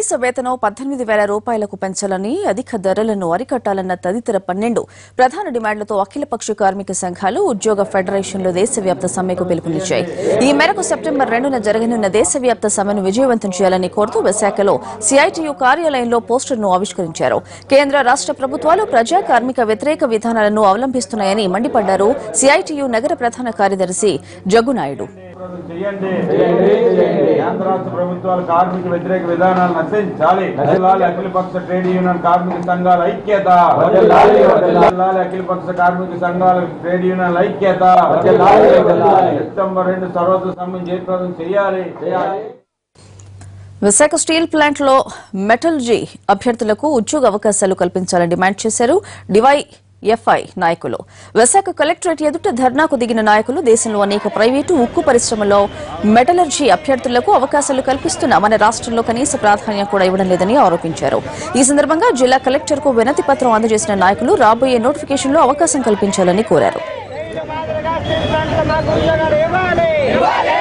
కనీస వేతనం 18,000 రూపాయలకు పెంచాలని, అధిక ధరలను అరికట్టాలన్న తదితర 12 ప్రధాన డిమాండ్లతో అఖిలపక్ష కార్మిక సంఘాలు ఉద్యోగ ఫెడరేషన్లు దేశవ్యాప్త సమ్మెకు పిలుపునిచ్చాయి. ఈ మేరకు సెప్టెంబర్ 2న జరగనున్న దేశవ్యాప్త సమ్మెను విజయవంతం చేయాలని కోరుతూ విశాఖలో సిఐటియు కార్యాలయంలో పోస్టర్ను ఆవిష్కరించారు. కేంద్ర రాష్ట్ర ప్రభుత్వాలు ప్రజా కార్మిక వ్యతిరేక విధానాలను అవలంబిస్తున్నాయని మండిపడ్డారు సిఐటియు నగర ప్రధాన కార్యదర్శి జగ్గునాయుడు. కేంద్ర రాష్ట్ర ప్రభుత్వాలు కార్మిక వ్యతిరేక విధానాలను నశించాలి. అఖిలపక్ష ట్రేడ్ యూనియన్ కార్మిక సంఘాల ఐక్యత. అఖిలపక్ష కార్మిక సంఘాల ట్రేడ్ యూనియన్ ఐక్యత. సెప్టెంబర్ 2 సర్వత్ర సమ్మె జయప్రదం చేయాలి. విశాఖ స్టీల్ ప్లాంట్ లో మెటలర్జీ అభ్యర్థులకు ఉద్యోగ అవకాశాలు కల్పించాలని డిమాండ్ చేశారు డివైఎఫ్ఐ నాయకులు. విశాఖ కలెక్టరేట్ ఎదుట ధర్నాకు దిగిన నాయకులు దేశంలో అనేక ప్రైవేటు ఉక్కు పరిశ్రమల్లో మెటలర్జీ అభ్యర్థులకు అవకాశాలు కల్పిస్తున్నా మన రాష్ట్రంలో కనీస ప్రాధాన్యం కూడా ఇవ్వడం లేదని ఆరోపించారు. ఈ సందర్భంగా జిల్లా కలెక్టర్ కు వినతి పత్రం అందజేసిన నాయకులు రాబోయే నోటిఫికేషన్లో అవకాశం కల్పించాలని కోరారు. ఇవ్వాలి